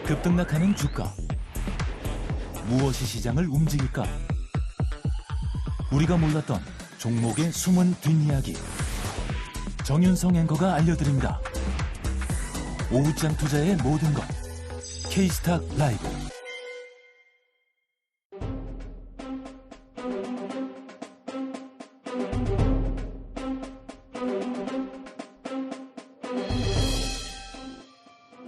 급등락하는 주가. 무엇이 시장을 움직일까? 우리가 몰랐던 종목의 숨은 뒷이야기. 정윤성 앵커가 알려드립니다. 오후장 투자의 모든 것. K스탁 라이브.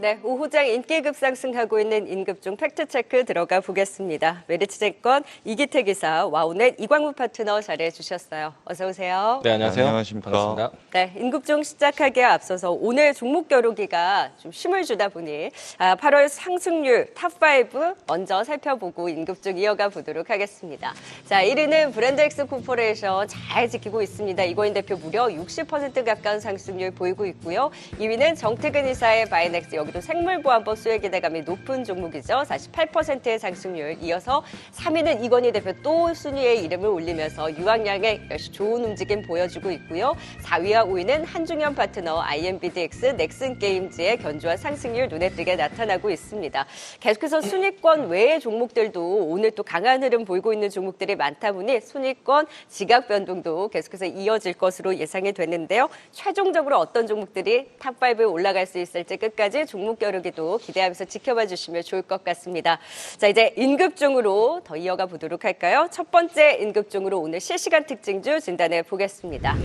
네, 오후장 인기 급상승하고 있는 인급종 팩트체크 들어가 보겠습니다. 메리츠증권 이기태 기사, 와우넷 이광무 파트너 자리해 주셨어요. 어서 오세요. 네, 안녕하세요. 안녕하십니까. 반갑습니다. 네, 인급종 시작하기에 앞서서 오늘 종목 겨루기가 좀 힘을 주다 보니 8월 상승률 탑5 먼저 살펴보고 인급종 이어가 보도록 하겠습니다. 자, 1위는 브랜드엑스 코퍼레이션 잘 지키고 있습니다. 이고인 대표 무려 60% 가까운 상승률 보이고 있고요. 2위는 정태근 이사의 바이넥스, 여기도 생물보안법 수혜 기대감이 높은 종목이죠. 48%의 상승률. 이어서 3위는 이건희 대표 또 순위에 이름을 올리면서 유황량의 역시 좋은 움직임 보여주고 있고요. 4위와 5위는 한중현 파트너, IMBDX, 넥슨게임즈의 견조한 상승률 눈에 띄게 나타나고 있습니다. 계속해서 순위권 외의 종목들도 오늘 또 강한 흐름 보이고 있는 종목들이 많다 보니 순위권 지각 변동도 계속해서 이어질 것으로 예상이 되는데요. 최종적으로 어떤 종목들이 탑5에 올라갈 수 있을지 끝까지 종목 겨루기도 기대하면서 지켜봐 주시면 좋을 것 같습니다. 자, 이제 인급종으로 더 이어가 보도록 할까요? 첫 번째 인급종으로 오늘 실시간 특징주 진단해 보겠습니다.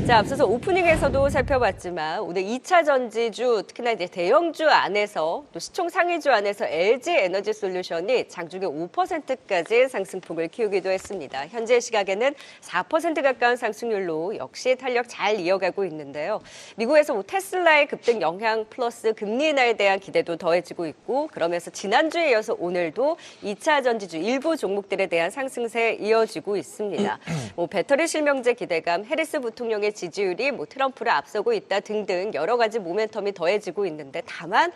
자, 앞서서 오프닝에서도 살펴봤지만 오늘 2차 전지주, 특히나 이제 대형주 안에서 또 시총 상위주 안에서 LG 에너지 솔루션이 장중에 5%까지 상승폭을 키우기도 했습니다. 현재 시각에는 4% 가까운 상승률로 역시 탄력 잘 이어가고 있는데요. 미국에서 테슬라의 급등 영향 플러스 금리 인하에 대한 기대도 더해지고 있고, 그러면서 지난주에 이어서 오늘도 2차 전지주 일부 종목들에 대한 상승세 이어지고 있습니다. 배터리 실명제 기대감, 해리스 부통령의 지지율이 트럼프를 앞서고 있다 등등 여러 가지 모멘텀이 더해지고 있는데, 다만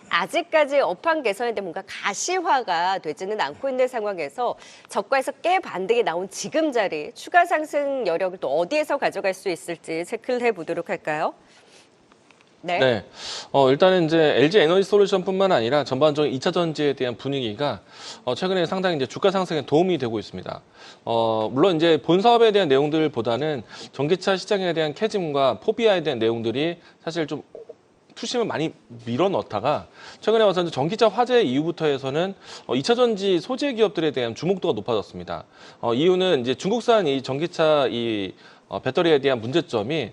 아직까지 업황 개선에 대해 뭔가 가시화가 되지는 않고 있는 상황에서 저가에서 꽤 반등이 나온 지금 자리, 추가 상승 여력을 또 어디에서 가져갈 수 있을지 체크를 해보도록 할까요? 네. 일단은 이제 LG 에너지 솔루션뿐만 아니라 전반적인 2차 전지에 대한 분위기가 최근에 상당히 이제 주가 상승에 도움이 되고 있습니다. 물론 이제 본 사업에 대한 내용들보다는 전기차 시장에 대한 캐즘과 포비아에 대한 내용들이 사실 좀 투심을 많이 밀어넣다가 최근에 와서 전기차 화재 이후부터 해서는 2차 전지 소재 기업들에 대한 주목도가 높아졌습니다. 이유는 이제 중국산 이 전기차 배터리에 대한 문제점이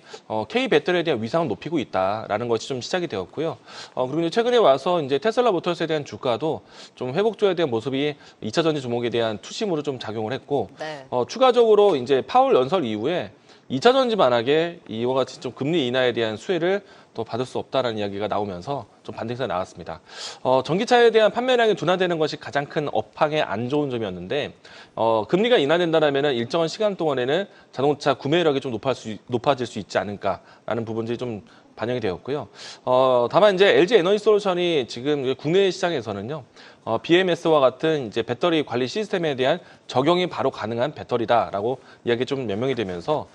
K 배터리에 대한 위상을 높이고 있다라는 것이 좀 시작이 되었고요. 그리고 이제 최근에 와서 이제 테슬라 모터스에 대한 주가도 좀 회복조에 대한 모습이 2차 전지 종목에 대한 투심으로 좀 작용을 했고, 네. 추가적으로 이제 파월 연설 이후에 2차 전지 만약에 이와 같이 좀 금리 인하에 대한 수혜를 또 받을 수 없다라는 이야기가 나오면서 좀 반등세가 나왔습니다. 전기차에 대한 판매량이 둔화되는 것이 가장 큰 업황의 안 좋은 점이었는데, 금리가 인하된다라면 일정한 시간 동안에는 자동차 구매력이 좀 높아질 수 있지 않을까라는 부분들이 좀 반영이 되었고요. 다만 이제 LG 에너지 솔루션이 지금 국내 시장에서는요, BMS와 같은 이제 배터리 관리 시스템에 대한 적용이 바로 가능한 배터리다라고 이야기 좀 명명이 되면서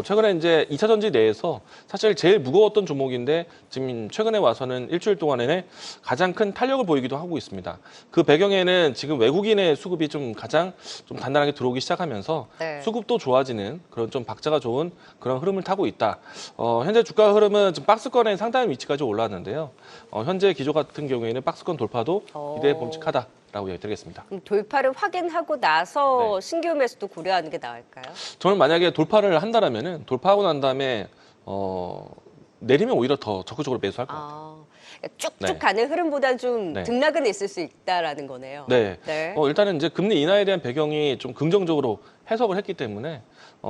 최근에 이제 2차 전지 내에서 사실 제일 무거웠던 종목인데 지금 최근에 와서는 일주일 동안에 가장 큰 탄력을 보이기도 하고 있습니다. 그 배경에는 지금 외국인의 수급이 좀 가장 좀 단단하게 들어오기 시작하면서 네. 수급도 좋아지는 그런 좀 박자가 좋은 그런 흐름을 타고 있다. 현재 주가 흐름은 지금 박스권에 상당한 위치까지 올라왔는데요. 현재 기조 같은 경우에는 박스권 돌파도 기대 범칙하다라고 얘기드리겠습니다. 돌파를 확인하고 나서 네. 신규 매수도 고려하는 게 나을까요? 저는 만약에 돌파를 한다라면은 돌파하고 난 다음에 내리면 오히려 더 적극적으로 매수할 것 같아요. 쭉쭉 네. 가는 흐름보다 좀 네. 등락은 있을 수 있다라는 거네요. 네. 네. 일단은 이제 금리 인하에 대한 배경이 좀 긍정적으로 해석을 했기 때문에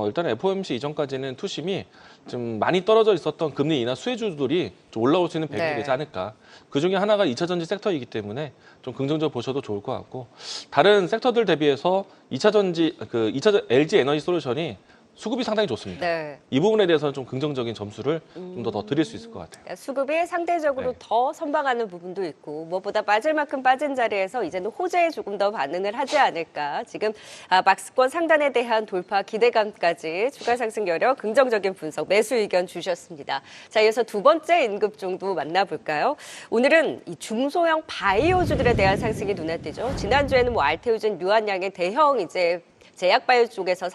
일단 FOMC 이전까지는 투심이 좀 많이 떨어져 있었던 금리 인하 수혜주들이 좀 올라올 수 있는 배경이 네. 되지 않을까. 그 중에 하나가 2차 전지 섹터이기 때문에 좀 긍정적으로 보셔도 좋을 것 같고, 다른 섹터들 대비해서 2차 LG 에너지 솔루션이 수급이 상당히 좋습니다. 네. 이 부분에 대해서는 좀 긍정적인 점수를 좀 더 드릴 수 있을 것 같아요. 그러니까 수급이 상대적으로 네. 더 선방하는 부분도 있고 무엇보다 빠질 만큼 빠진 자리에서 이제는 호재에 조금 더 반응을 하지 않을까. 지금 박스권 상단에 대한 돌파 기대감까지 추가 상승 여력 긍정적인 분석 매수 의견 주셨습니다. 자, 이어서 두 번째 인급종도 만나볼까요? 오늘은 이 중소형 바이오주들에 대한 상승이 눈에 띄죠. 지난주에는 뭐 알테오젠, 유한양의 대형 이제 제약바이오 쪽에서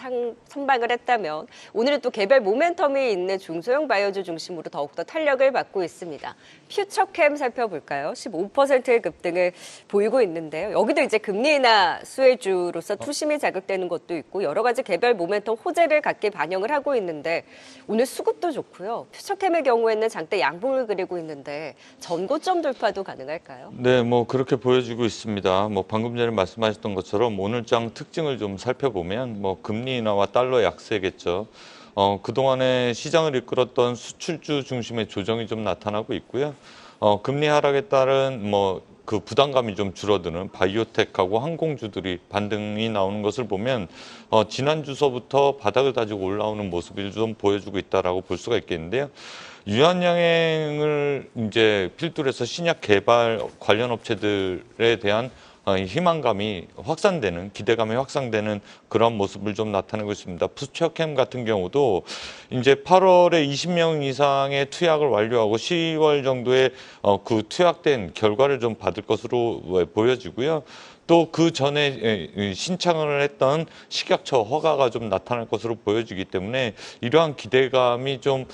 선방을 했다면 오늘은 또 개별 모멘텀이 있는 중소형 바이오주 중심으로 더욱더 탄력을 받고 있습니다. 퓨처캠 살펴볼까요? 15%의 급등을 보이고 있는데요. 여기도 이제 금리 인하 수혜주로서 투심이 자극되는 것도 있고 여러 가지 개별 모멘텀 호재를 갖게 반영을 하고 있는데 오늘 수급도 좋고요. 퓨처캠의 경우에는 장대 양봉을 그리고 있는데 전고점 돌파도 가능할까요? 네, 뭐 그렇게 보여지고 있습니다. 뭐 방금 전에 말씀하셨던 것처럼 오늘 장 특징을 좀 살펴보면 뭐 금리 인하와 달러 약세겠죠. 그동안에 시장을 이끌었던 수출주 중심의 조정이 좀 나타나고 있고요. 금리 하락에 따른 뭐 그 부담감이 좀 줄어드는 바이오텍하고 항공주들이 반등이 나오는 것을 보면 지난주서부터 바닥을 다지고 올라오는 모습을 좀 보여주고 있다라고 볼 수가 있겠는데요. 유한양행을 이제 필두로 해서 신약 개발 관련 업체들에 대한 희망감이 확산되는, 기대감이 확산되는 그런 모습을 좀 나타내고 있습니다. 푸처캠 같은 경우도 이제 8월에 20명 이상의 투약을 완료하고 10월 정도에 그 투약된 결과를 좀 받을 것으로 보여지고요. 또 그 전에 신청을 했던 식약처 허가가 좀 나타날 것으로 보여지기 때문에 이러한 기대감이 좀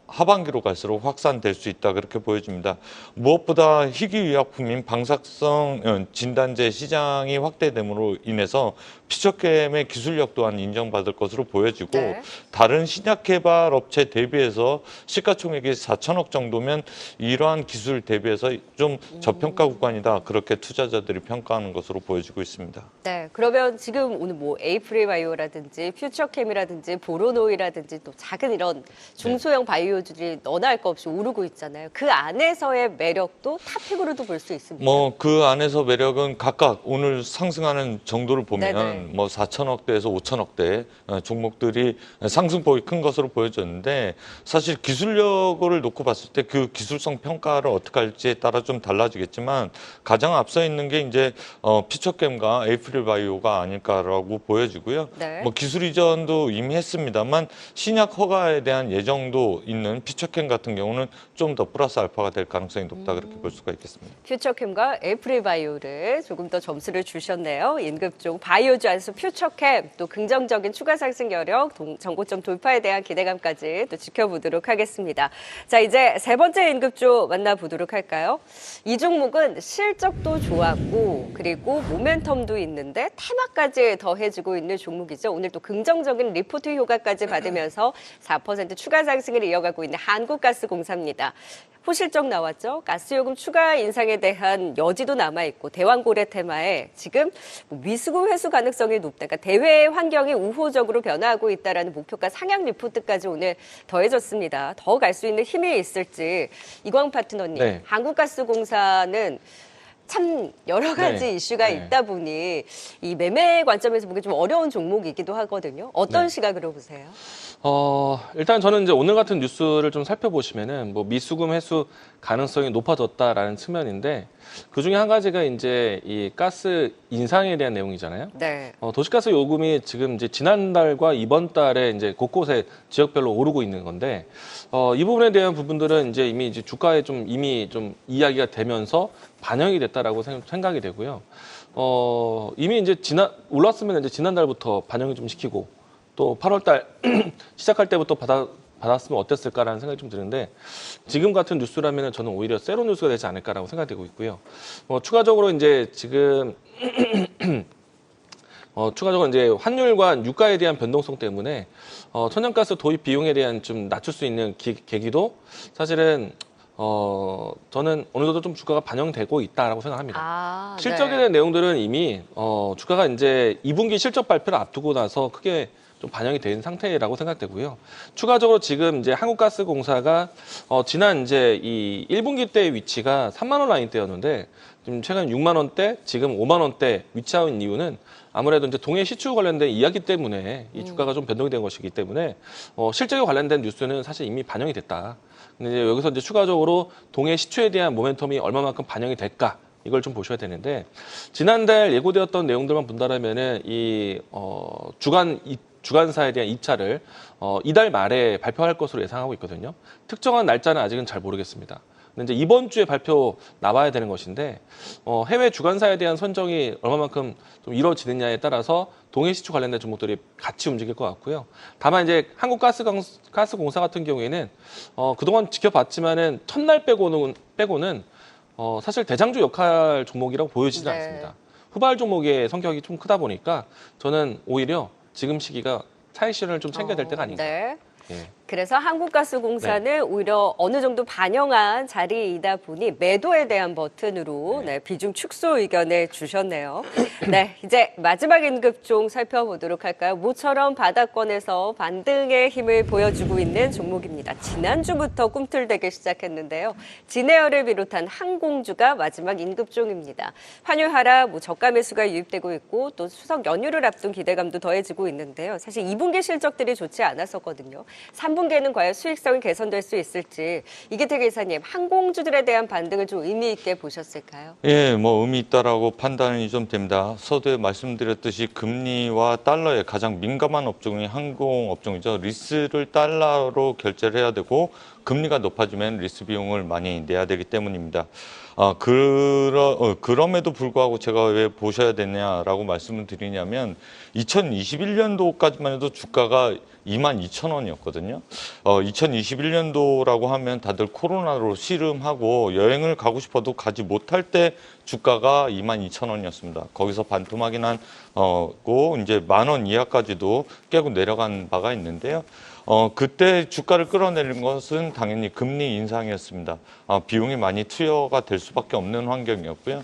하반기로 갈수록 확산될 수 있다 그렇게 보여집니다. 무엇보다 희귀의약품인 방사성 진단제 시장이 확대됨으로 인해서 피처캠의 기술력 또한 인정받을 것으로 보여지고 네. 다른 신약 개발 업체 대비해서 시가총액이 4천억 정도면 이러한 기술 대비해서 좀 저평가 구간이다 그렇게 투자자들이 평가하는 것으로 보여지고 있습니다. 네, 그러면 지금 오늘 뭐 에이프릴바이오라든지 퓨처캠이라든지 보로노이라든지 또 작은 이런 중소형 바이오주들이 너나 할 거 없이 오르고 있잖아요. 그 안에서의 매력도 탑픽으로도 볼 수 있습니다. 뭐 그 안에서 매력은 각각 오늘 상승하는 정도를 보면 네네. 뭐 4천억대에서 5천억대 종목들이 상승폭이 큰 것으로 보여졌는데 사실 기술력을 놓고 봤을 때 그 기술성 평가를 어떻게 할지에 따라 좀 달라지겠지만 가장 앞서 있는 게 이제 피처캠과 에이프릴바이오가 아닐까라고 보여지고요. 네. 뭐 기술 이전도 이미 했습니다만 신약 허가에 대한 예정도 있는 피처캠 같은 경우는 좀 더 플러스 알파가 될 가능성이 높다 그렇게 볼 수가 있겠습니다. 퓨처캠과 에이프릴바이오를 조금 더 점수를 주셨네요. 인급종 바이오주 안에서 퓨처캠 또 긍정적인 추가 상승 여력, 전고점 돌파에 대한 기대감까지 또 지켜보도록 하겠습니다. 자, 이제 세 번째 인급종 만나보도록 할까요? 이 종목은 실적도 좋았고 그리고 모멘텀도 있는데 테마까지 더해지고 있는 종목이죠. 오늘 또 긍정적인 리포트 효과까지 받으면서 4% 추가 상승을 이어가고 있는 한국가스공사입니다. 호실적 나왔죠. 가스요금 추가 인상에 대한 여지도 남아있고 대왕고래 테마에 지금 미수급 회수 가능성이 높다. 그러니까 대외 환경이 우호적으로 변화하고 있다는 목표가 상향 리포트까지 오늘 더해졌습니다. 더 갈 수 있는 힘이 있을지 이광 파트너님, 네. 한국가스공사는 참 여러 가지 네. 이슈가 네. 있다 보니 이 매매 관점에서 보기 좀 어려운 종목이기도 하거든요. 어떤 네. 시각으로 보세요? 일단 저는 이제 오늘 같은 뉴스를 좀 살펴보시면은 뭐 미수금 회수 가능성이 높아졌다라는 측면인데 그 중에 한 가지가 이제 이 가스 인상에 대한 내용이잖아요. 네. 도시가스 요금이 지금 이제 지난달과 이번 달에 이제 곳곳에 지역별로 오르고 있는 건데 이 부분에 대한 부분들은 이제 이미 이제 주가에 좀 이미 좀 이야기가 되면서 반영이 됐다라고 생각이 되고요. 이미 이제 올랐으면 이제 지난달부터 반영이 좀 시키고 또 8월달 시작할 때부터 받았으면 어땠을까라는 생각이 좀 드는데 지금 같은 뉴스라면 저는 오히려 세로 뉴스가 되지 않을까라고 생각되고 있고요. 추가적으로 이제 지금 추가적으로 이제 환율과 유가에 대한 변동성 때문에 천연가스 도입 비용에 대한 좀 낮출 수 있는 계기도 사실은 저는 어느 정도 좀 주가가 반영되고 있다라고 생각합니다. 실적에 네. 대한 내용들은 이미 주가가 이제 2분기 실적 발표를 앞두고 나서 크게 좀 반영이 된 상태라고 생각되고요. 추가적으로 지금 이제 한국가스공사가 지난 이제 이 1분기 때 위치가 3만 원 라인대였는데 지금 최근 6만 원대, 지금 5만 원대 위치한 이유는 아무래도 이제 동해 시추 관련된 이야기 때문에 이 주가가 좀 변동이 된 것이기 때문에 실적에 관련된 뉴스는 사실 이미 반영이 됐다. 근데 이제 여기서 이제 추가적으로 동해 시추에 대한 모멘텀이 얼마만큼 반영이 될까? 이걸 좀 보셔야 되는데 지난달 예고되었던 내용들만 본다라면은 이 주간사에 대한 입찰을 이달 말에 발표할 것으로 예상하고 있거든요. 특정한 날짜는 아직은 잘 모르겠습니다. 근데 이제 이번 주에 발표 나와야 되는 것인데 해외 주간사에 대한 선정이 얼마만큼 좀 이루어지느냐에 따라서 동해 시추 관련된 종목들이 같이 움직일 것 같고요. 다만 이제 한국가스공사 같은 경우에는 그동안 지켜봤지만은 첫날 빼고는 사실 대장주 역할 종목이라고 보여지지 네. 않습니다. 후발 종목의 성격이 좀 크다 보니까 저는 오히려 지금 시기가 차익 실현을 좀 챙겨야 될 때가 아닌가. 네. 예. 그래서 한국가스공사는 오히려 어느 정도 반영한 자리이다 보니 매도에 대한 버튼으로 비중 축소 의견을 주셨네요. 네, 이제 마지막 임급종 살펴보도록 할까요? 모처럼 바닥권에서 반등의 힘을 보여주고 있는 종목입니다. 지난주부터 꿈틀대기 시작했는데요. 진에어를 비롯한 항공주가 마지막 임급종입니다. 환율 하락, 저가 매수가 유입되고 있고 또 추석 연휴를 앞둔 기대감도 더해지고 있는데요. 사실 2분기 실적들이 좋지 않았었거든요. 3분기에는 과연 수익성이 개선될 수 있을지 이기태 기사님, 항공주들에 대한 반등을 좀 의미 있게 보셨을까요? 예, 뭐 의미 있다라고 판단이 좀 됩니다. 서두에 말씀드렸듯이 금리와 달러에 가장 민감한 업종이 항공 업종이죠. 리스를 달러로 결제를 해야 되고 금리가 높아지면 리스 비용을 많이 내야 되기 때문입니다. 그럼에도 불구하고 제가 왜 보셔야 되냐라고 말씀을 드리냐면 2021년도까지만 해도 주가가 22,000원이었거든요. 2021년도라고 하면 다들 코로나로 씨름하고 여행을 가고 싶어도 가지 못할 때 주가가 22,000원이었습니다. 거기서 반토막이 난고 이제 10,000원 이하까지도 깨고 내려간 바가 있는데요. 그때 주가를 끌어내린 것은 당연히 금리 인상이었습니다. 비용이 많이 투여가 될 수밖에 없는 환경이었고요.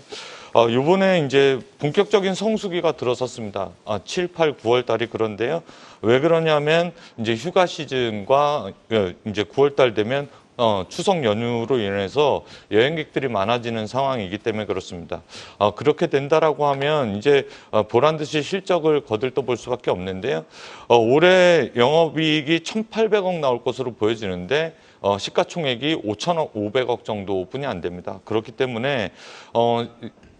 요번에 이제 본격적인 성수기가 들어섰습니다. 7, 8, 9월 달이 그런데요. 왜 그러냐면 이제 휴가 시즌과 이제 9월 달 되면 추석 연휴로 인해서 여행객들이 많아지는 상황이기 때문에 그렇습니다. 그렇게 된다라고 하면 이제 보란 듯이 실적을 거들떠볼 수밖에 없는데요. 올해 영업이익이 1,800억 나올 것으로 보여지는데 시가총액이 5,500억 정도뿐이 안 됩니다. 그렇기 때문에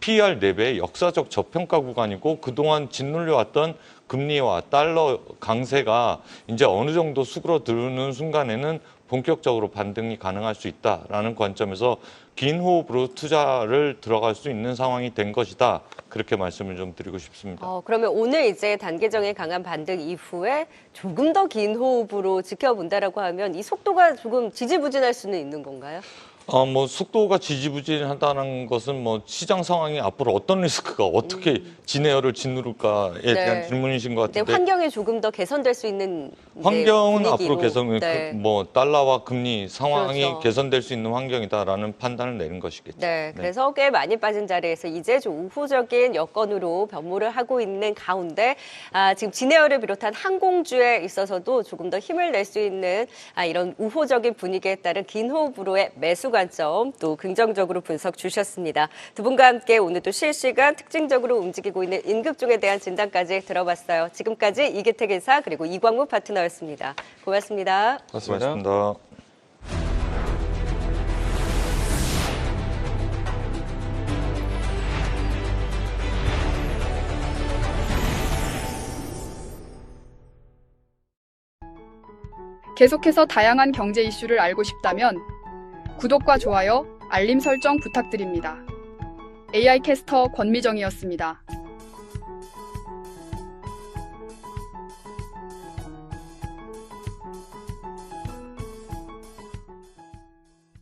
PER 4배 역사적 저평가 구간이고 그동안 짓눌려왔던 금리와 달러 강세가 이제 어느 정도 수그러드는 순간에는 본격적으로 반등이 가능할 수 있다라는 관점에서 긴 호흡으로 투자를 들어갈 수 있는 상황이 된 것이다. 그렇게 말씀을 좀 드리고 싶습니다. 그러면 오늘 이제 단계적인 강한 반등 이후에 조금 더 긴 호흡으로 지켜본다라고 하면 이 속도가 조금 지지부진할 수는 있는 건가요? 뭐 속도가 지지부진하다는 것은 뭐 시장 상황이 앞으로 어떤 리스크가 어떻게 진에어를 짓누를까에 대한 질문이신 것 같은데 환경이 조금 더 개선될 수 있는 환경은 분위기로. 앞으로 개선, 뭐 달러와 금리 상황이 그렇죠. 개선될 수 있는 환경이다라는 판단을 내린 것이겠죠. 네, 그래서 꽤 많이 빠진 자리에서 이제 좀 우호적인 여건으로 변모를 하고 있는 가운데 지금 진에어를 비롯한 항공주에 있어서도 조금 더 힘을 낼 수 있는 이런 우호적인 분위기에 따른 긴 호흡으로의 매수 관점 또 긍정적으로 분석 주셨습니다. 두 분과 함께 오늘 또 실시간 특징적으로 움직이고 있는 임급종에 대한 진단까지 들어봤어요. 지금까지 이기태 기사 그리고 이광무 파트너였습니다. 고맙습니다. 고맙습니다. 계속해서 다양한 경제 이슈를 알고 싶다면 구독과 좋아요, 알림 설정 부탁드립니다. AI 캐스터 권미정이었습니다.